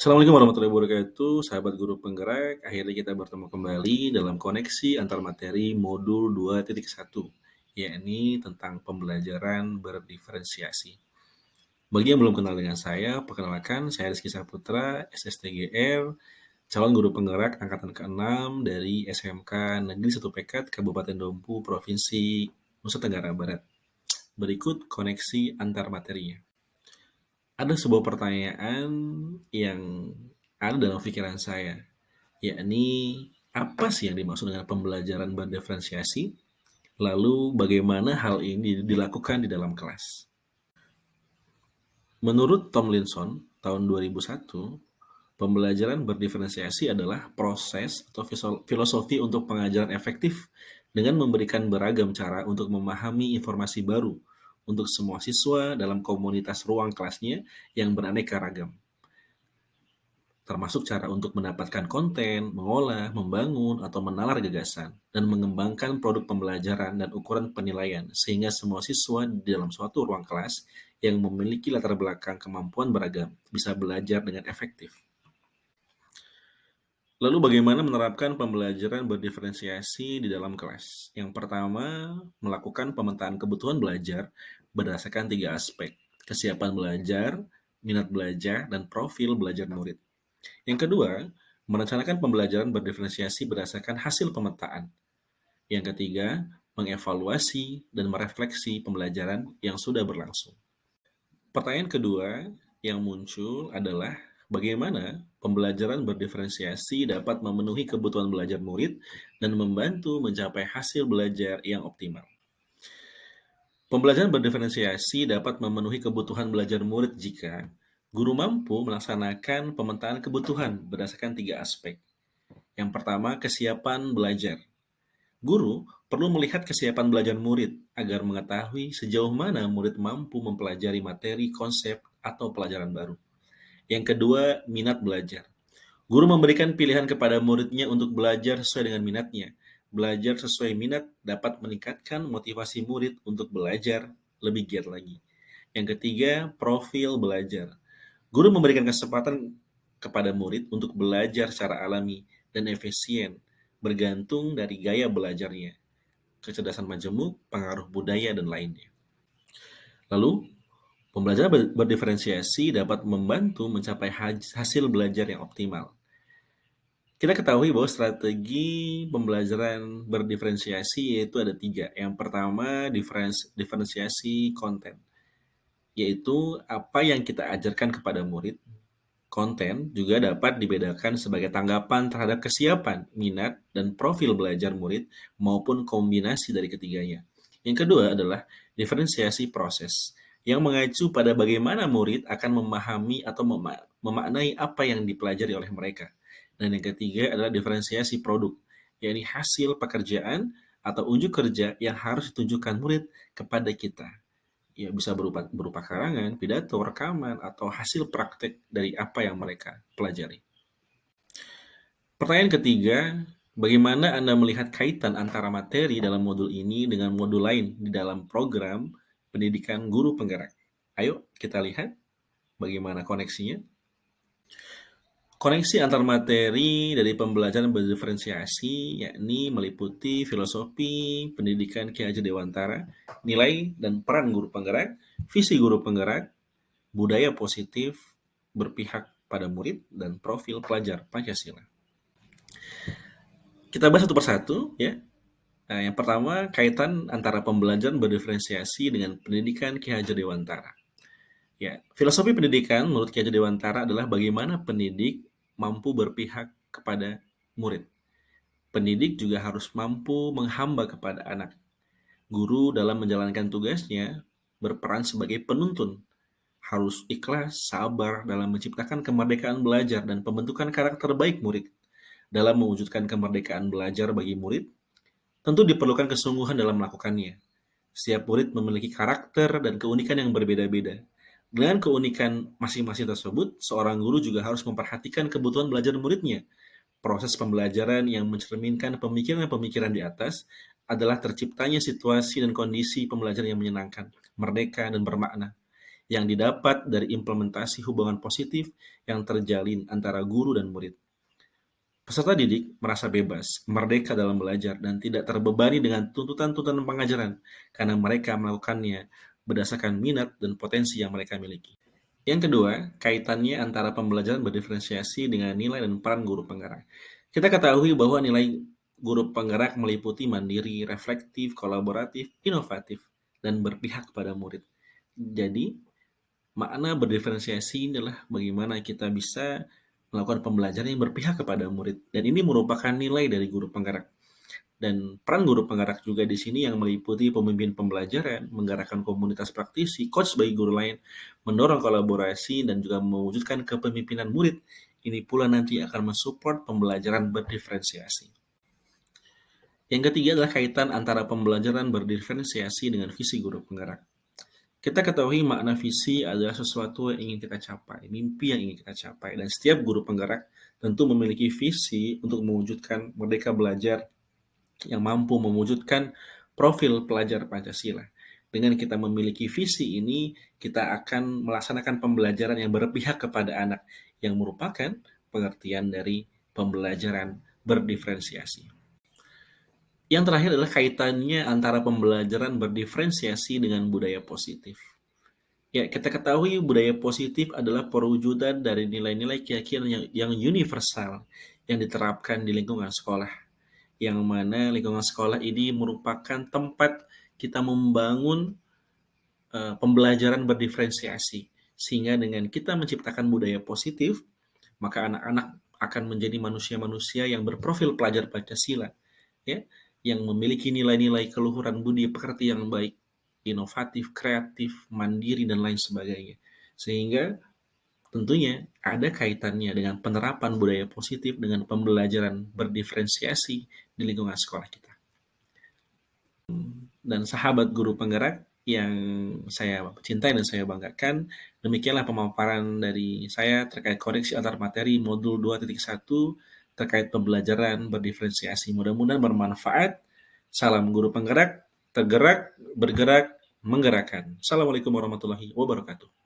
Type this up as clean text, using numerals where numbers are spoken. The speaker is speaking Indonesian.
Assalamualaikum warahmatullahi wabarakatuh, sahabat guru penggerak. Akhirnya kita bertemu kembali dalam koneksi antar materi modul 2.1, yakni tentang pembelajaran berdiferensiasi. Bagi yang belum kenal dengan saya, perkenalkan saya Rizky Saputra, SSTGR, calon guru penggerak angkatan ke-6 dari SMK Negeri 1 Pekat, Kabupaten Dompu, Provinsi Nusa Tenggara Barat. Berikut koneksi antar materinya. Ada sebuah pertanyaan yang ada dalam pikiran saya, yakni apa sih yang dimaksud dengan pembelajaran berdiferensiasi? Lalu bagaimana hal ini dilakukan di dalam kelas? Menurut Tomlinson tahun 2001, pembelajaran berdiferensiasi adalah proses atau filosofi untuk pengajaran efektif dengan memberikan beragam cara untuk memahami informasi baru untuk semua siswa dalam komunitas ruang kelasnya yang beraneka ragam, termasuk cara untuk mendapatkan konten, mengolah, membangun, atau menalar gagasan, dan mengembangkan produk pembelajaran dan ukuran penilaian sehingga semua siswa di dalam suatu ruang kelas yang memiliki latar belakang kemampuan beragam bisa belajar dengan efektif. Lalu bagaimana menerapkan pembelajaran berdiferensiasi di dalam kelas? Yang pertama, melakukan pemetaan kebutuhan belajar berdasarkan 3 aspek: kesiapan belajar, minat belajar, dan profil belajar murid. Yang kedua, merencanakan pembelajaran berdiferensiasi berdasarkan hasil pemetaan. Yang ketiga, mengevaluasi dan merefleksi pembelajaran yang sudah berlangsung. Pertanyaan kedua yang muncul adalah bagaimana pembelajaran berdiferensiasi dapat memenuhi kebutuhan belajar murid dan membantu mencapai hasil belajar yang optimal. Pembelajaran berdiferensiasi dapat memenuhi kebutuhan belajar murid jika guru mampu melaksanakan pemetaan kebutuhan berdasarkan 3 aspek. Yang pertama, kesiapan belajar. Guru perlu melihat kesiapan belajar murid agar mengetahui sejauh mana murid mampu mempelajari materi, konsep, atau pelajaran baru. Yang kedua, minat belajar. Guru memberikan pilihan kepada muridnya untuk belajar sesuai dengan minatnya. Belajar sesuai minat dapat meningkatkan motivasi murid untuk belajar lebih giat lagi. Yang ketiga, profil belajar. Guru memberikan kesempatan kepada murid untuk belajar secara alami dan efisien, bergantung dari gaya belajarnya, kecerdasan majemuk, pengaruh budaya, dan lainnya. Lalu, pembelajaran berdiferensiasi dapat membantu mencapai hasil belajar yang optimal. Kita ketahui bahwa strategi pembelajaran berdiferensiasi yaitu ada 3. Yang pertama, diferensiasi konten, yaitu apa yang kita ajarkan kepada murid. Konten juga dapat dibedakan sebagai tanggapan terhadap kesiapan, minat, dan profil belajar murid maupun kombinasi dari ketiganya. Yang kedua adalah diferensiasi proses, yang mengacu pada bagaimana murid akan memahami atau memaknai apa yang dipelajari oleh mereka. Dan yang ketiga adalah diferensiasi produk, yakni hasil pekerjaan atau unjuk kerja yang harus ditunjukkan murid kepada kita. Ya, bisa berupa karangan, pidato, rekaman, atau hasil praktek dari apa yang mereka pelajari. Pertanyaan ketiga, bagaimana Anda melihat kaitan antara materi dalam modul ini dengan modul lain di dalam program pendidikan guru penggerak? Ayo kita lihat bagaimana koneksinya. Koneksi antar materi dari pembelajaran berdiferensiasi yakni meliputi filosofi pendidikan Ki Hajar Dewantara, nilai dan peran guru penggerak, visi guru penggerak, budaya positif, berpihak pada murid, dan profil pelajar Pancasila. Kita bahas satu persatu ya. Nah, yang pertama, kaitan antara pembelajaran berdiferensiasi dengan pendidikan Ki Hajar Dewantara. Ya, filosofi pendidikan menurut Ki Hajar Dewantara adalah bagaimana pendidik mampu berpihak kepada murid. Pendidik juga harus mampu menghamba kepada anak. Guru dalam menjalankan tugasnya berperan sebagai penuntun, harus ikhlas, sabar dalam menciptakan kemerdekaan belajar dan pembentukan karakter baik murid. Dalam mewujudkan kemerdekaan belajar bagi murid, tentu diperlukan kesungguhan dalam melakukannya. Setiap murid memiliki karakter dan keunikan yang berbeda-beda. Dengan keunikan masing-masing tersebut, seorang guru juga harus memperhatikan kebutuhan belajar muridnya. Proses pembelajaran yang mencerminkan pemikiran-pemikiran di atas adalah terciptanya situasi dan kondisi pembelajaran yang menyenangkan, merdeka, dan bermakna. yang didapat dari implementasi hubungan positif yang terjalin antara guru dan murid. Peserta didik merasa bebas, merdeka dalam belajar, dan tidak terbebani dengan tuntutan-tuntutan pengajaran karena mereka melakukannya berdasarkan minat dan potensi yang mereka miliki. Yang kedua, kaitannya antara pembelajaran berdiferensiasi dengan nilai dan peran guru penggerak. Kita ketahui bahwa nilai guru penggerak meliputi mandiri, reflektif, kolaboratif, inovatif, dan berpihak pada murid. Jadi, makna berdiferensiasi adalah bagaimana kita bisa melakukan pembelajaran yang berpihak kepada murid. Dan ini merupakan nilai dari guru penggerak. Dan peran guru penggerak juga di sini yang meliputi pemimpin pembelajaran, menggerakkan komunitas praktisi, coach bagi guru lain, mendorong kolaborasi, dan juga mewujudkan kepemimpinan murid. Ini pula nanti akan mensupport pembelajaran berdiferensiasi. Yang ketiga adalah kaitan antara pembelajaran berdiferensiasi dengan visi guru penggerak. Kita ketahui makna visi adalah sesuatu yang ingin kita capai, mimpi yang ingin kita capai, dan setiap guru penggerak tentu memiliki visi untuk mewujudkan merdeka belajar yang mampu mewujudkan profil pelajar Pancasila. Dengan kita memiliki visi ini, kita akan melaksanakan pembelajaran yang berpihak kepada anak, yang merupakan pengertian dari pembelajaran berdiferensiasi. Yang terakhir adalah kaitannya antara pembelajaran berdiferensiasi dengan budaya positif. Ya, kita ketahui budaya positif adalah perwujudan dari nilai-nilai keyakinan yang universal yang diterapkan di lingkungan sekolah. Yang mana lingkungan sekolah ini merupakan tempat kita membangun pembelajaran berdiferensiasi. Sehingga dengan kita menciptakan budaya positif, maka anak-anak akan menjadi manusia-manusia yang berprofil pelajar Pancasila, ya, yang memiliki nilai-nilai keluhuran budi pekerti yang baik, inovatif, kreatif, mandiri, dan lain sebagainya. Sehingga tentunya ada kaitannya dengan penerapan budaya positif dengan pembelajaran berdiferensiasi di lingkungan sekolah kita. Dan sahabat guru penggerak yang saya cintai dan saya banggakan, demikianlah pemaparan dari saya terkait koreksi antar materi modul 2.1 terkait pembelajaran berdiferensiasi. Mudah-mudahan bermanfaat. Salam guru penggerak, tergerak, bergerak, menggerakkan. Assalamualaikum warahmatullahi wabarakatuh.